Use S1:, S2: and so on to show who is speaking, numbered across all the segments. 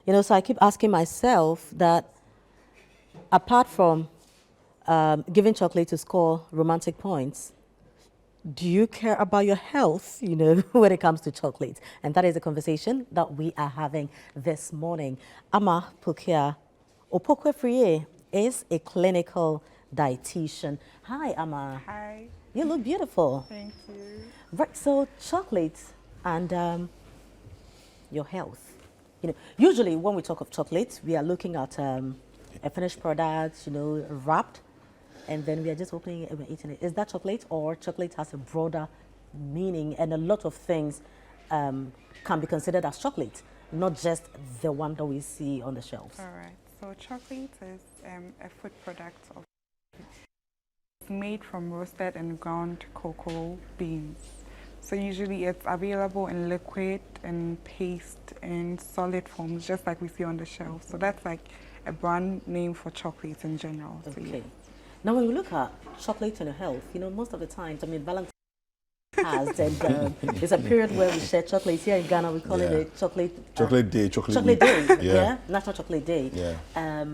S1: So I keep asking myself that apart from giving chocolate to score romantic points, do you care about your health, when it comes to chocolate? And that is a conversation that we are having this morning. Ama Pukia Opokwe Friye is a clinical dietitian. Hi, Ama.
S2: Hi.
S1: You look beautiful.
S2: Thank you.
S1: Right, so chocolate and your health. Usually when we talk of chocolate, we are looking at a finished product, wrapped, and then we are just opening it and we're eating it. Is that chocolate, or chocolate has a broader meaning and a lot of things can be considered as chocolate, not just the one that we see on the shelves?
S2: All right. So chocolate is a food product of it's made from roasted and ground cocoa beans. So usually it's available in liquid and paste and solid forms, just like we see on the shelf. So that's like a brand name for chocolate in general. So
S1: Okay. Now, when we look at chocolate and health, most of the times, Valentine's has, and there's a period where we share chocolate. Here in Ghana, we call it a
S3: chocolate day,
S1: chocolate day, yeah, National Chocolate Day.
S3: Yeah.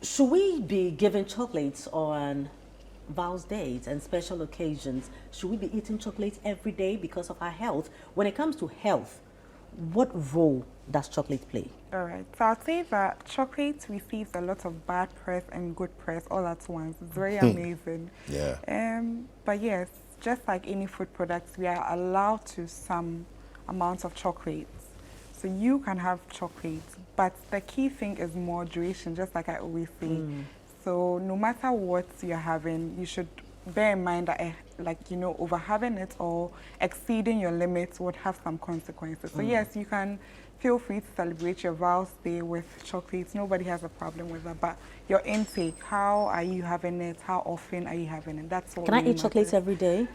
S1: Should we be giving chocolates on vows days and special occasions? Should we be eating chocolate every day because of our health? When it comes to health, what role does chocolate play?
S2: All right. So I'll say that chocolate receives a lot of bad press and good press all at once. It's very amazing.
S3: Yeah.
S2: But yes, just like any food products, we are allowed to some amounts of chocolates. So you can have chocolate, but the key thing is moderation, just like I always say. So no matter what you're having, you should bear in mind that, over having it or exceeding your limits would have some consequences. So yes, you can feel free to celebrate your vows day with chocolates. Nobody has a problem with that. But your intake, how are you having it? How often are you having it? That's what.
S1: Can I eat chocolates every day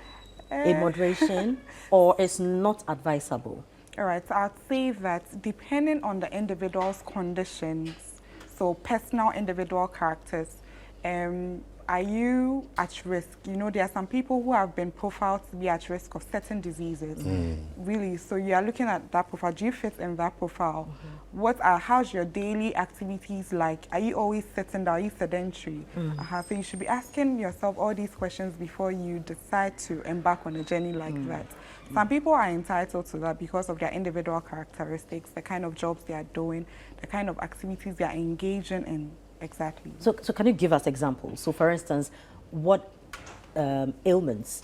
S1: in moderation, or it's not advisable?
S2: All right, so I'd say that depending on the individual's conditions, so personal individual characters, are you at risk? There are some people who have been profiled to be at risk of certain diseases. Really, so you are looking at that profile. Do you fit in that profile? How's your daily activities like? Are you always sitting down? Are you sedentary? So you should be asking yourself all these questions before you decide to embark on a journey like that. Some people are entitled to that because of their individual characteristics, the kind of jobs they are doing, the kind of activities they are engaging in. Exactly.
S1: So can you give us examples? So for instance, what ailments,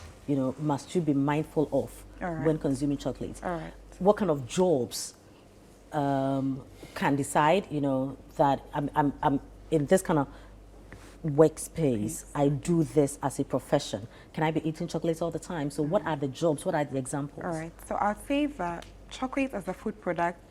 S1: must you be mindful of when consuming chocolates?
S2: All right.
S1: What kind of jobs can decide, that I'm in this kind of workspace, I do this as a profession. Can I be eating chocolates all the time? So what are the jobs? What are the examples?
S2: All right. So I'll say that chocolate as a food product,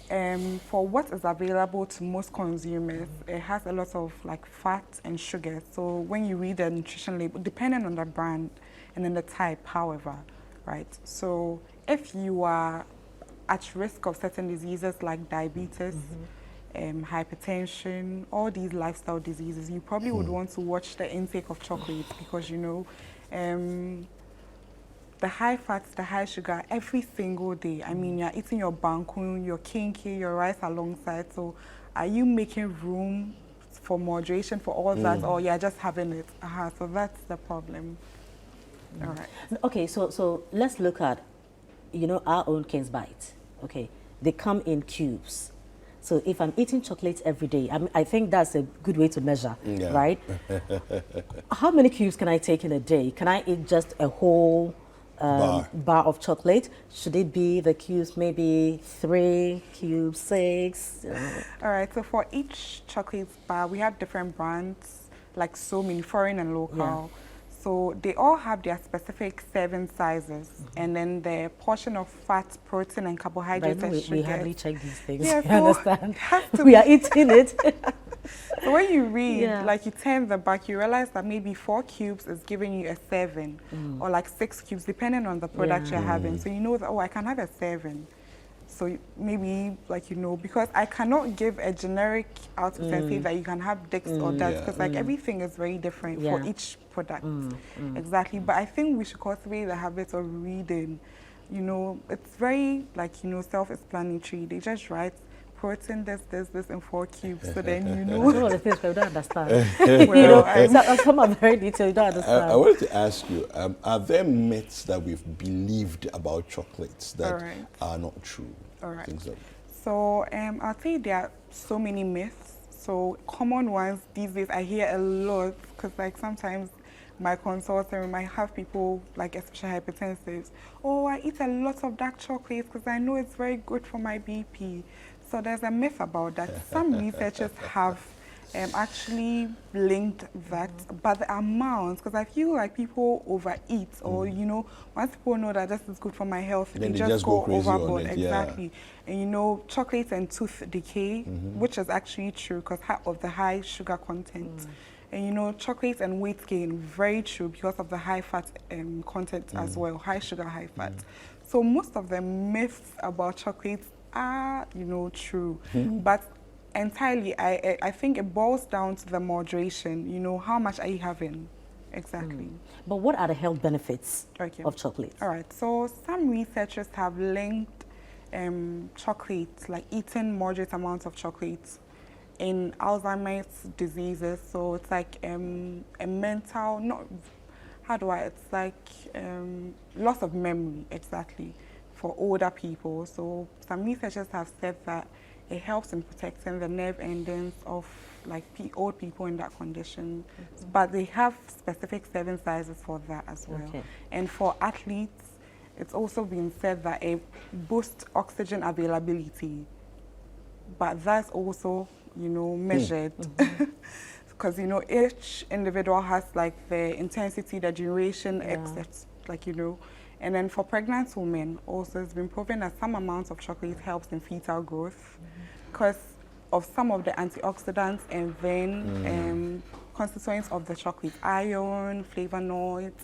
S2: for what is available to most consumers, it has a lot of fat and sugar. So when you read the nutrition label, depending on the brand and then the type, however, right? So if you are at risk of certain diseases like diabetes, hypertension, all these lifestyle diseases, you probably would want to watch the intake of chocolate because the high fats, the high sugar, every single day. I mean, you're eating your bankun, your kinky, your rice alongside. So are you making room for moderation for all that, or you're just having it? So that's the problem. All right.
S1: Okay, so let's look at, our own King's Bite. Okay, they come in cubes. So if I'm eating chocolates every day, I think that's a good way to measure, right? How many cubes can I take in a day? Can I eat just a whole bar of chocolate? Should it be the cubes, maybe 3 cubes, 6?
S2: All right, so for each chocolate bar, we have different brands, like so many, foreign and local. So they all have their specific serving sizes, and then the portion of fat, protein, and carbohydrates and sugar.
S1: We hardly check these things.
S2: Yeah,
S1: you understand?
S2: We
S1: are eating it.
S2: So when you read, you turn the back, you realize that maybe 4 cubes is giving you a 7, or 6 cubes, depending on the product you're having. So you know that, I can have a 7. So maybe, because I cannot give a generic output and say that you can have this or that, because everything is very different for each product. Exactly. But I think we should cultivate the habit of reading. It's very, self-explanatory. They just write protein, this in 4 cubes. So then you
S1: Some
S2: know.
S1: of the things we don't understand.
S2: Well,
S1: Some are very detailed, you don't understand.
S3: I wanted to ask you, are there myths that we've believed about chocolates that
S2: Alright.
S3: are not true?
S2: Alright.
S3: Things like
S2: So I'll say there are so many myths. So common ones these days I hear a lot because like sometimes my consultant might have people like especially hypertensives. Oh, I eat a lot of dark chocolates because I know it's very good for my BP. So there's a myth about that. Some researchers have actually linked that, but the amounts, because I feel like people overeat, or you know, once people know that this is good for my health,
S3: Then
S2: they
S3: they
S2: just
S3: just
S2: go
S3: go crazy on
S2: overboard.
S3: it, yeah.
S2: Exactly. And you know, chocolate and tooth decay, which is actually true because of the high sugar content. And you know, chocolate and weight gain, very true because of the high fat content as well, high sugar, high fat. So most of the myths about chocolates are, you know, true. But entirely, I think it boils down to the moderation. You know, how much are you having? Exactly.
S1: But what are the health benefits
S2: Okay.
S1: of chocolate?
S2: All right. So some researchers have linked chocolate, like eating moderate amounts of chocolate, in Alzheimer's diseases. So it's like a mental, not how do I? It's like loss of memory, exactly, for older people. So some researchers have said that it helps in protecting the nerve endings of like old people in that condition. But they have specific serving sizes for that as well.
S1: Okay.
S2: And for athletes, it's also been said that it boosts oxygen availability. But that's also, you know, measured. Because, you know, each individual has like the intensity, the duration, except, like, you know. And then for pregnant women, also it's been proven that some amounts of chocolate helps in fetal growth because of some of the antioxidants and then constituents of the chocolate, iron, flavonoids.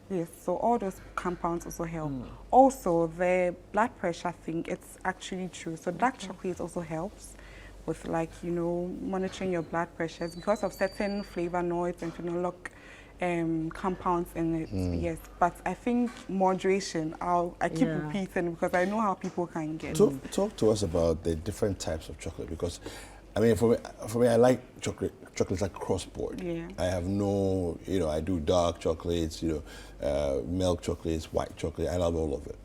S2: Yes, so all those compounds also help. Also, the blood pressure thing, it's actually true. So dark chocolate also helps with, like, you know, monitoring your blood pressures because of certain flavonoids and phenolic compounds in it. Yes, but I think moderation, I keep repeating because I know how people can get.
S3: Talk to us about the different types of chocolate, because I mean, for me, I like chocolates across board.
S2: Yeah.
S3: I have no, you know, I do dark chocolates, you know, milk chocolates, white chocolate. I love all of it.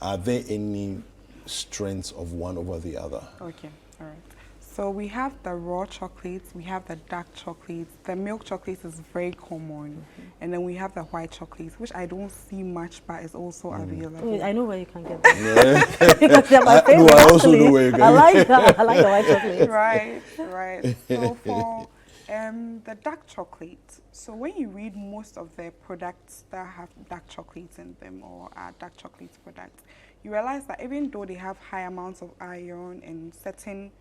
S3: Are there any strengths of one over the other?
S2: Okay, all right. So we have the raw chocolates, we have the dark chocolates. The milk chocolates is very common. And then we have the white chocolates, which I don't see much, but is also available.
S1: I know where you can get them. Because they're my favorite.
S3: I also
S1: actually.
S3: know where you can
S1: I like that. I like the white chocolate.
S2: Right, right. So for the dark chocolate, so when you read most of the products that have dark chocolates in them or are dark chocolate products, you realize that even though they have high amounts of iron and certain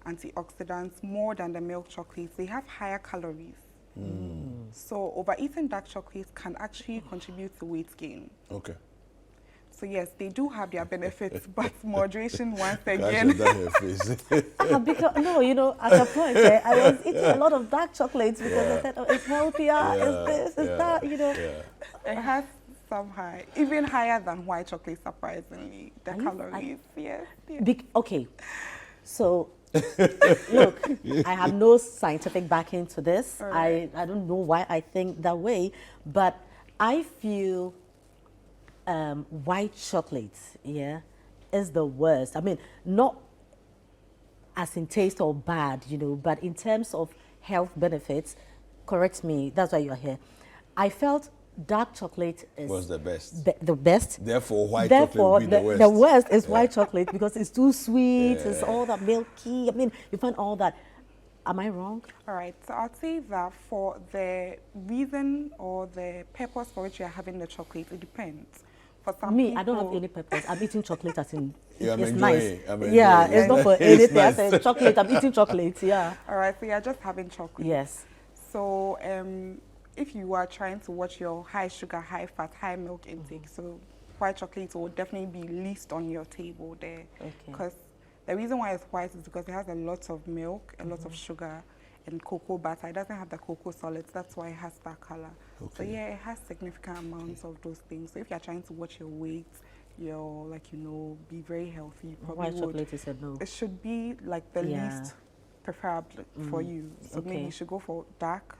S2: antioxidants more than the milk chocolates, they have higher calories. So overeating dark chocolates can actually contribute to weight gain.
S3: Okay.
S2: So yes, they do have their benefits, but moderation once
S3: Gosh,
S2: again.
S3: that her face.
S1: Because, no, you know, at a point, I was eating a lot of dark chocolates because I said, oh, it's healthier, it's this, it's that, you know.
S2: It has some high, even higher than white chocolate, surprisingly. The
S1: Are you-
S2: calories, yes.
S1: Okay, so look, I have no scientific backing to this.
S2: Alright.
S1: I don't know why I think that way, but I feel white chocolate, is the worst. I mean, not as in taste or bad, you know, but in terms of health benefits, correct me, that's why you're here. I felt dark chocolate
S3: Was the best.
S1: the best.
S3: Therefore, white
S1: Therefore,
S3: chocolate would be the worst.
S1: the worst is white chocolate because it's too sweet, it's all that milky. I mean, you find all that. Am I wrong?
S2: All right, so I'll say that for the reason or the purpose for which you're having the chocolate, it depends. For some
S1: Me,
S2: people,
S1: I don't have any purpose. I'm eating chocolate as in
S3: Yeah, I'm
S1: it's
S3: enjoying
S1: nice.
S3: it. I'm
S1: Yeah,
S3: enjoying
S1: it's not for
S3: it.
S1: anything.
S3: It's
S1: I
S3: nice.
S1: said chocolate. I'm eating chocolate. Yeah.
S2: All right, so you're just having chocolate.
S1: Yes.
S2: So if you are trying to watch your high sugar, high fat, high milk intake, so white chocolate will definitely be least on your table there.
S1: Okay.
S2: Because the reason why it's white is because it has a lot of milk, a lot of sugar, and cocoa butter. It doesn't have the cocoa solids. That's why it has that color. So
S3: Okay.
S2: yeah, it has significant amounts of those things. So if you're trying to watch your weight, you're like, you know, be very healthy, you probably
S1: White
S2: would.
S1: chocolate is a no.
S2: It should be like the
S1: Yeah.
S2: least preferable for you. So maybe
S1: Okay.
S2: you should go for dark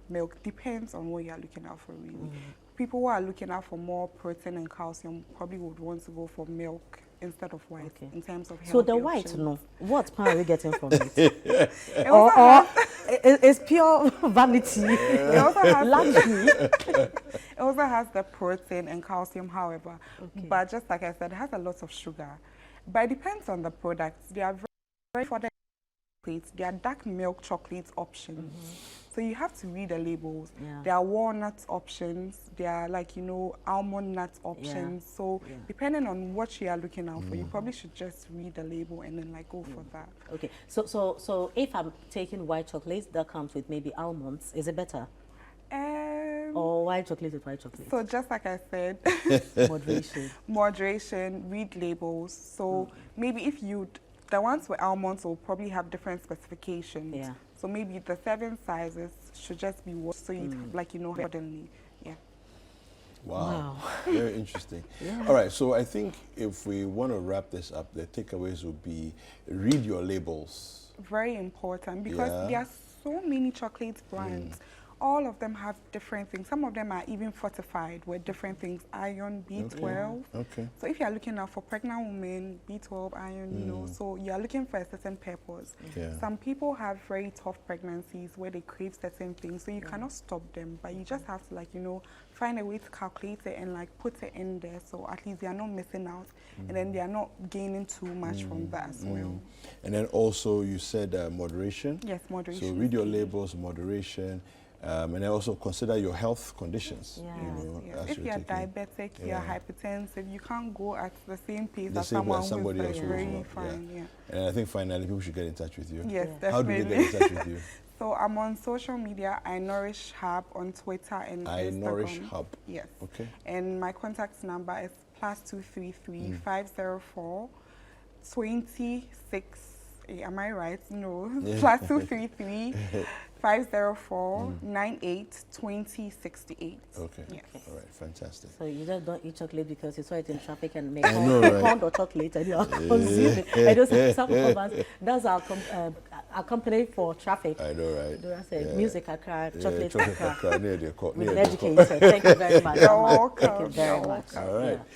S2: milk. Depends on what you're looking out for, really. People who are looking out for more protein and calcium probably would want to go for milk instead of white in terms of healthy
S1: So the white,
S2: options.
S1: no. What power are we getting from it?
S2: It
S1: or
S2: also has,
S1: it's pure vanity.
S2: it also has
S1: Luxury.
S2: It also has the protein and calcium, however. But just like I said, it has a lot of sugar. But it depends on the products. They are very for the chocolates. They are dark milk chocolate options. So you have to read the labels.
S1: Yeah.
S2: There are walnut options. There are like, you know, almond nut options. So depending on what you are looking out for, you probably should just read the label and then like go for that.
S1: Okay. So if I'm taking white chocolate that comes with maybe almonds, is it better? Or white chocolate with white chocolate?
S2: So just like I said,
S1: Moderation.
S2: moderation, read labels. So maybe if the ones with almonds will probably have different specifications.
S1: Yeah.
S2: So maybe the 7 sizes should just be what, so you like, you know, accordingly. Yeah.
S3: Wow. Very interesting. All right, so I think if we want to wrap this up, the takeaways would be read your labels.
S2: Very important because there are so many chocolate brands. All of them have different things. Some of them are even fortified with different things, iron, B12.
S3: Okay.
S2: So if you're looking out for pregnant women, B12, iron, you know, so you're looking for a certain purpose.
S3: Yeah.
S2: Some people have very tough pregnancies where they crave certain things, so you cannot stop them, but you just have to, like, you know, find a way to calculate it and like put it in there, so at least they are not missing out, and then they are not gaining too much from that as well.
S3: And then also you said moderation.
S2: Yes, moderation.
S3: So read your labels, moderation. And then also consider your health conditions.
S1: Yeah.
S3: You know,
S2: Yes.
S3: as
S2: If
S3: you're
S2: you're
S3: taking-
S2: diabetic, you're hypertensive, you can't go at the same pace
S3: The
S2: as
S3: same
S2: someone
S3: as somebody
S2: who's
S3: else
S2: like
S3: who is
S2: very
S3: not,
S2: fine. Yeah.
S3: And I think finally people should get in touch with you.
S2: Yes,
S3: How do they
S2: definitely.
S3: get in touch with you?
S2: So I'm on social media, I Nourish Hub on Twitter and
S3: I
S2: Instagram.
S3: Nourish Hub.
S2: Yes.
S3: Okay.
S2: And my contact number is +233 504 26. Am I right? No. +233 504 98 20 68.
S3: Okay.
S2: Yes.
S3: All right. Fantastic.
S1: So you just don't eat chocolate because you saw it in traffic and make
S3: I know, right?
S1: pound or chocolate and you are consuming. I know some of us, that's our company for traffic.
S3: I know, right?
S1: Do I say music Accra, chocolate
S3: chocolate
S1: Accra.
S3: near the
S1: We've been educated. Thank you very much.
S2: You're
S1: Mama.
S2: welcome.
S1: Thank you very
S2: You're
S1: much.
S3: All right.
S1: Yeah.